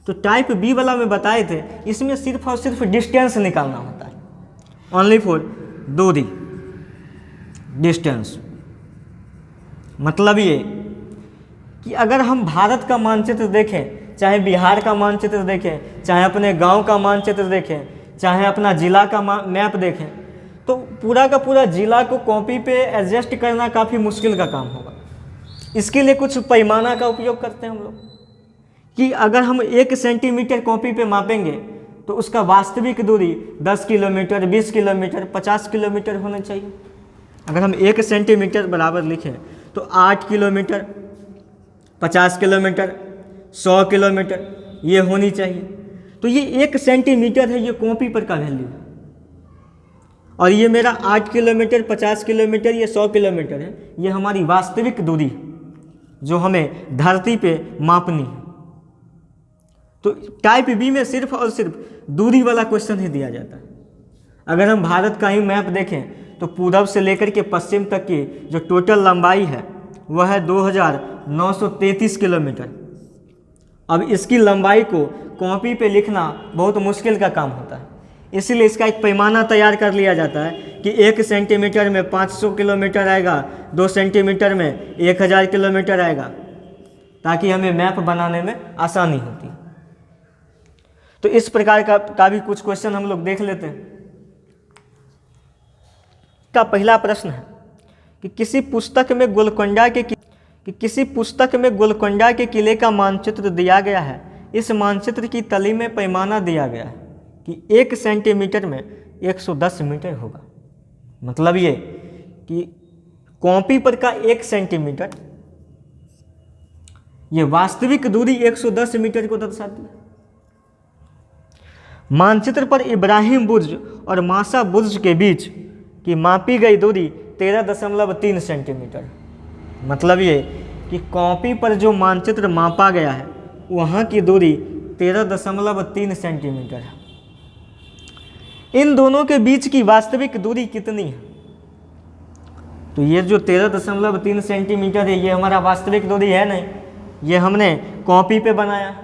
तो type B वाला में बताए थे, इसमें सिर्फ और सिर्फ डिस्टेंस निकालना होता है, ओनली फॉर दूरी, डिस्टेंस। मतलब ये कि अगर हम भारत का मानचित्र देखें, चाहे बिहार का मानचित्र देखें, चाहे अपने गांव का मानचित्र देखें, चाहे अपना जिला का मैप देखें, तो पूरा का पूरा जिला को कॉपी पे एडजस्ट करना काफ़ी मुश्किल का काम होगा। इसके लिए कुछ पैमाना का उपयोग करते हैं हम लोग कि अगर हम 1 सेंटीमीटर कॉपी पे मापेंगे तो उसका वास्तविक दूरी 10 किलोमीटर, 20 किलोमीटर, 50 किलोमीटर होना चाहिए। अगर हम 1 सेंटीमीटर बराबर लिखें तो 8 किलोमीटर, 50 किलोमीटर, 100 किलोमीटर ये होनी चाहिए। तो ये 1 सेंटीमीटर है, ये कॉपी पर का वैल्यू है, और ये मेरा 8 किलोमीटर, 50 किलोमीटर, ये 100 किलोमीटर है, ये हमारी वास्तविक दूरी है जो हमें धरती पे मापनी है। तो टाइप बी में सिर्फ और सिर्फ दूरी वाला क्वेश्चन ही दिया जाता है। अगर हम भारत का ही मैप देखें तो पूरब से लेकर के पश्चिम तक की जो टोटल लंबाई है वह है 2933 किलोमीटर। अब इसकी लंबाई को कॉपी पे लिखना बहुत मुश्किल का काम होता है, इसीलिए इसका एक पैमाना तैयार कर लिया जाता है कि 1 सेंटीमीटर में 500 किलोमीटर आएगा, 2 सेंटीमीटर में 1000 किलोमीटर आएगा, ताकि हमें मैप बनाने में आसानी होती है। तो इस प्रकार का भी कुछ क्वेश्चन हम लोग देख लेते हैं। का पहला प्रश्न है कि किसी पुस्तक में गोलकोंडा के किले का मानचित्र दिया गया है। इस मानचित्र की तली में पैमाना दिया गया है कि 1 सेंटीमीटर में 110 मीटर होगा। मतलब ये कि कॉपी पर का 1 सेंटीमीटर, ये वास्तविक दूरी 110 मीटर को दर्शाती है। मानचित्र पर इब्राहिम बुर्ज और मासा बुर्ज के बीच की मापी गई दूरी 13.3 सेंटीमीटर। मतलब ये कि कॉपी पर जो मानचित्र मापा गया है वहाँ की दूरी 13.3 सेंटीमीटर है। इन दोनों के बीच की वास्तविक दूरी कितनी है? तो ये जो 13.3 सेंटीमीटर है, ये हमारा वास्तविक दूरी है नहीं, ये हमने कॉपी पे बनाया है।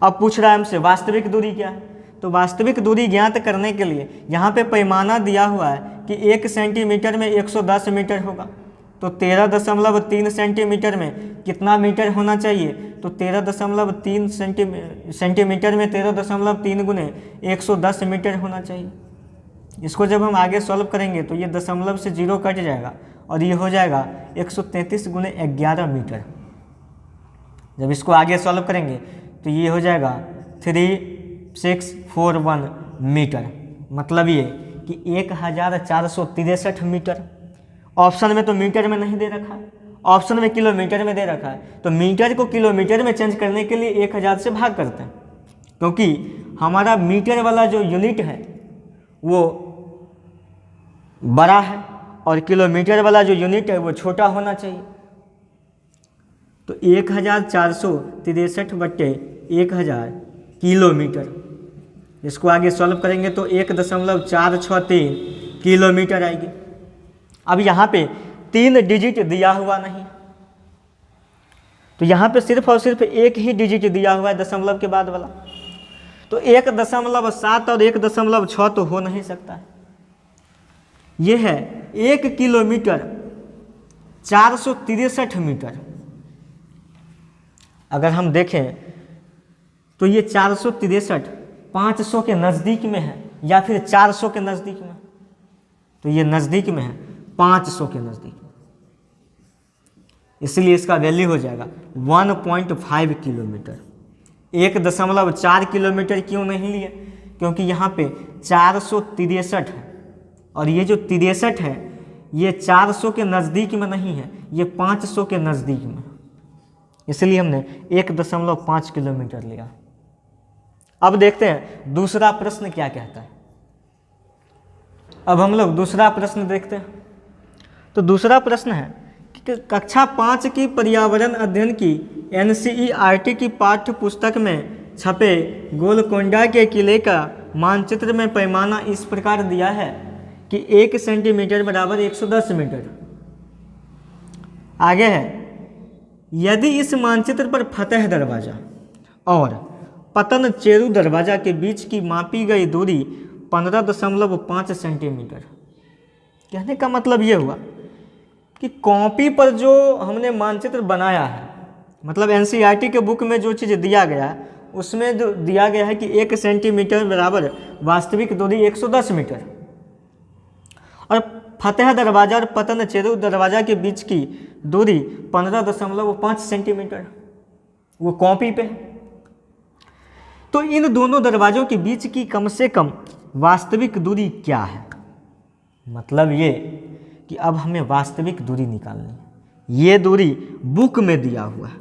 अब पूछ रहा है हमसे वास्तविक दूरी क्या है। तो वास्तविक दूरी ज्ञात करने के लिए यहाँ पे पैमाना दिया हुआ है कि 1 सेंटीमीटर में 110 मीटर होगा। तो 13.3 सेंटीमीटर में कितना मीटर होना चाहिए? तो 13.3 सेंटीमीटर में 13.3 गुने 110 मीटर होना चाहिए। इसको जब हम आगे सॉल्व करेंगे तो ये दशमलव से 0 कट जाएगा और ये हो जाएगा 133 गुने 11 मीटर। जब इसको आगे सॉल्व करेंगे तो ये हो जाएगा 3641 मीटर। मतलब ये कि 1463 मीटर। ऑप्शन में तो मीटर में नहीं दे रखा है, ऑप्शन में किलोमीटर में दे रखा है। तो मीटर को किलोमीटर में चेंज करने के लिए 1000 से भाग करते हैं, क्योंकि हमारा मीटर वाला जो यूनिट है वो बड़ा है और किलोमीटर वाला जो यूनिट है वो छोटा होना चाहिए। तो 1463 बट्टे 1000 किलोमीटर, इसको आगे सॉल्व करेंगे तो 1.463 किलोमीटर आएगी। अब यहाँ पे 3 डिजिट दिया हुआ नहीं, तो यहाँ पे सिर्फ और सिर्फ एक ही डिजिट दिया हुआ है दशमलव के बाद वाला। तो 1.7 और 1.6 तो हो नहीं सकता है। ये है 1 किलोमीटर 463 मीटर। अगर हम देखें तो ये 463 500 के नज़दीक में है या फिर 400 के नज़दीक में। तो ये नज़दीक में है 500 के नज़दीक में, इसलिए इसका वैल्यू हो जाएगा 1.5 किलोमीटर। 1.4 किलोमीटर क्यों नहीं लिए? क्योंकि यहाँ पे 463 है और ये जो 63 है ये 400 के नज़दीक में नहीं है, ये 500 के नज़दीक में, इसलिए हमने 1.5 किलोमीटर लिया। अब देखते हैं दूसरा प्रश्न क्या कहता है। अब हम लोग दूसरा प्रश्न देखते हैं। तो दूसरा प्रश्न है कि कक्षा 5 की पर्यावरण अध्ययन की NCERT की पाठ्य पुस्तक में छपे गोलकोंडा के किले का मानचित्र में पैमाना इस प्रकार दिया है कि 1 सेंटीमीटर बराबर 110 मीटर। आगे है, यदि इस मानचित्र पर फतेह दरवाज़ा, और पतन चेरू दरवाजा के बीच की मापी गई दूरी 15.5 सेंटीमीटर। कहने का मतलब ये हुआ कि कॉपी पर जो हमने मानचित्र बनाया है, मतलब एनसीईआरटी के बुक में जो चीज़ दिया गया है उसमें जो दिया गया है कि 1 सेंटीमीटर बराबर वास्तविक दूरी 110 मीटर, और फतेह दरवाजा और पतन चेरू दरवाजा के बीच की दूरी 15.5 सेंटीमीटर, वो कॉपी पे है। तो इन दोनों दरवाजों के बीच की कम से कम वास्तविक दूरी क्या है? मतलब ये कि अब हमें वास्तविक दूरी निकालनी है। ये दूरी बुक में दिया हुआ है,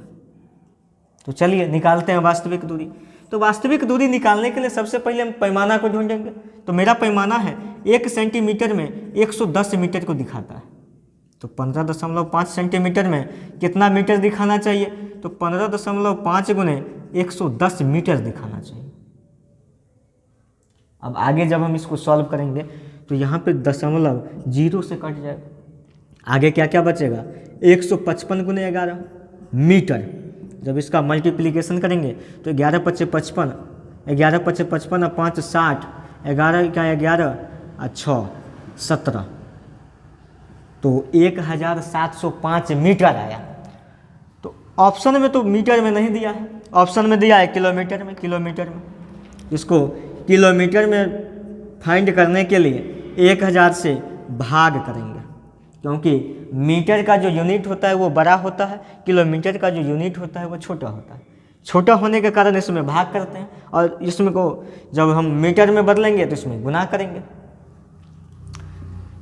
तो चलिए निकालते हैं वास्तविक दूरी। तो वास्तविक दूरी निकालने के लिए सबसे पहले हम पैमाना को ढूंढेंगे। तो मेरा पैमाना है 1 सेंटीमीटर में 110 मीटर को दिखाता है, तो 15.5 सेंटीमीटर में कितना मीटर दिखाना चाहिए? तो 15.5 गुने 110 मीटर दिखाना चाहिए। अब आगे जब हम इसको सॉल्व करेंगे तो यहाँ पे 0.0 से कट जाएगा, आगे क्या क्या बचेगा? 155 गुने 11 मीटर। जब इसका मल्टीप्लिकेशन करेंगे तो 11 पच्चे 55, 11 पच्चे 55 और 5 60, 11 का 11 और 6 17, तो 1705 मीटर आया। तो ऑप्शन में तो मीटर में नहीं दिया है, ऑप्शन में दिया है किलोमीटर में। किलोमीटर में इसको किलोमीटर में फाइंड करने के लिए 1000 से भाग करेंगे, क्योंकि मीटर का जो यूनिट होता है वो बड़ा होता है, किलोमीटर का जो यूनिट होता है वो छोटा होता है। छोटा होने के कारण इसमें भाग करते हैं, और इसमें को जब हम मीटर में बदलेंगे तो इसमें गुना करेंगे।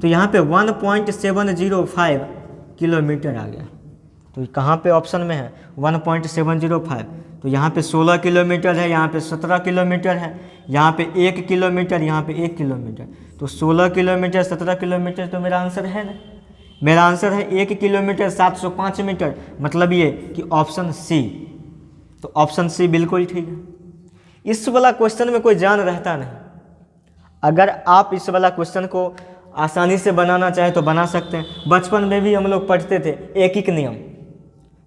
तो यहाँ पे 1.705 किलोमीटर आ गया। तो कहाँ पे ऑप्शन में है? 1.705। तो यहाँ पे 16 किलोमीटर है, यहाँ पे 17 किलोमीटर है, यहाँ पे 1 किलोमीटर, यहाँ पे 1 किलोमीटर। तो 16 किलोमीटर 17 किलोमीटर तो मेरा आंसर है ना। मेरा आंसर है 1 किलोमीटर 705 मीटर, मतलब ये कि ऑप्शन सी। तो ऑप्शन सी बिल्कुल ठीक है। इस वाला क्वेश्चन में कोई जान रहता नहीं। अगर आप इस वाला क्वेश्चन को आसानी से बनाना चाहे तो बना सकते हैं। बचपन में भी हम लोग पढ़ते थे एक नियम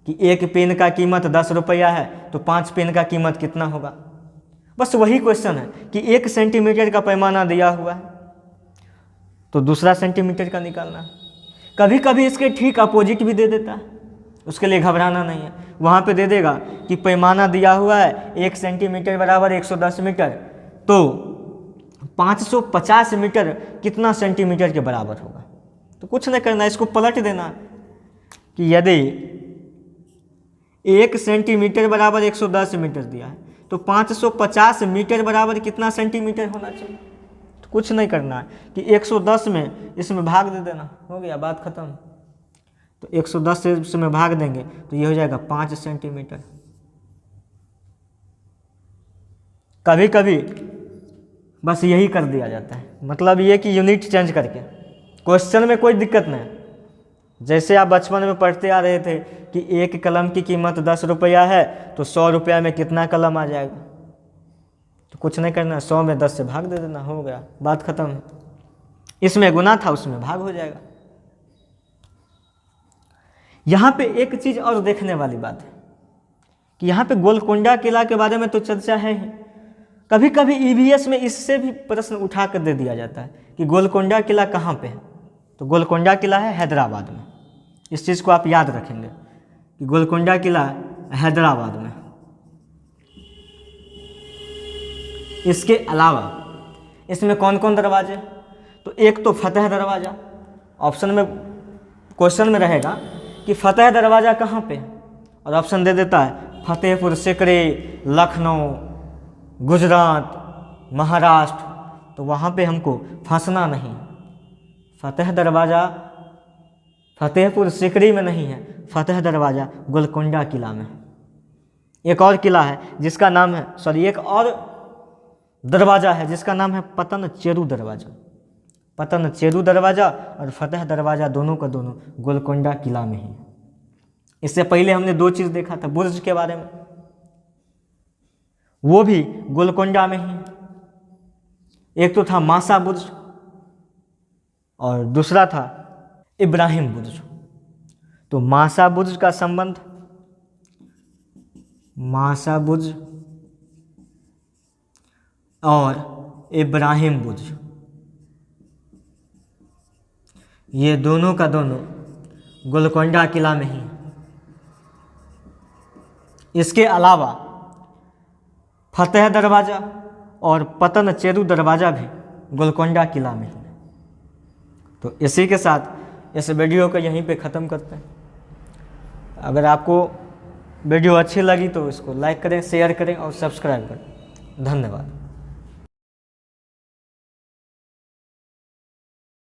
कि 1 पेन का कीमत 10 रुपया है तो 5 पेन का कीमत कितना होगा। बस वही क्वेश्चन है कि 1 सेंटीमीटर का पैमाना दिया हुआ है तो दूसरा सेंटीमीटर का निकालना है। कभी कभी इसके ठीक अपोजिट भी दे देता है, उसके लिए घबराना नहीं है। वहाँ पे दे देगा कि पैमाना दिया हुआ है 1 सेंटीमीटर बराबर 110 मीटर, तो 550 मीटर कितना सेंटीमीटर के बराबर होगा। तो कुछ नहीं करना, इसको पलट देना कि यदि 1 सेंटीमीटर बराबर 110 मीटर दिया है तो 550 मीटर बराबर कितना सेंटीमीटर होना चाहिए। तो कुछ नहीं करना है कि 110 में इसमें भाग दे देना, हो गया, बात खत्म। तो 110 से इसमें भाग देंगे तो ये हो जाएगा 5 सेंटीमीटर। कभी कभी बस यही कर दिया जाता है, मतलब ये कि यूनिट चेंज करके। क्वेश्चन में कोई दिक्कत नहीं। जैसे आप बचपन में पढ़ते आ रहे थे कि एक कलम की कीमत 10 रुपया है तो 100 रुपया में कितना कलम आ जाएगा। तो कुछ नहीं करना, 100 में 10 से भाग दे देना, हो गया, बात खत्म। इसमें गुना था, उसमें भाग हो जाएगा। यहाँ पे एक चीज़ और देखने वाली बात है कि यहाँ पे गोलकोंडा किला के बारे में तो चर्चा है ही। कभी कभी ईवीएस में इससे भी प्रश्न उठा कर दे दिया जाता है कि गोलकोंडा किला कहाँ पे है। तो गोलकोंडा किला है हैदराबाद में। इस चीज़ को आप याद रखेंगे कि गोलकोंडा किला हैदराबाद में। इसके अलावा इसमें कौन कौन दरवाजे? तो एक तो फतेह दरवाज़ा, ऑप्शन में क्वेश्चन में रहेगा कि फतेह दरवाज़ा कहाँ पे है, और ऑप्शन दे देता है फतेहपुर सीकरी, लखनऊ, गुजरात, महाराष्ट्र। तो वहाँ पे हमको फंसना नहीं। फतेह दरवाज़ा फतेहपुर सीकरी में नहीं है, फतेह दरवाज़ा गोलकोंडा किला में। एक और किला है जिसका नाम है, एक और दरवाज़ा है जिसका नाम है पतन चेरू दरवाज़ा। पतन चेरू दरवाज़ा और फतेह दरवाज़ा दोनों का दोनों गोलकोंडा किला में ही है। इससे पहले हमने 2 चीज़ देखा था बुर्ज के बारे में, वो भी गोलकोंडा में ही। एक तो था मासा बुर्ज और दूसरा था इब्राहिम बुर्ज। तो मासा बुर्ज का संबंध, मासा बुर्ज और इब्राहिम बुर्ज, ये दोनों का दोनों गोलकोंडा किला में ही है। इसके अलावा फतेह दरवाज़ा और पतन चेरू दरवाज़ा भी गोलकोंडा किला में ही है। तो इसी के साथ इस वीडियो को यहीं पे ख़त्म करते हैं। अगर आपको वीडियो अच्छी लगी तो इसको लाइक करें, शेयर करें और सब्सक्राइब करें। धन्यवाद।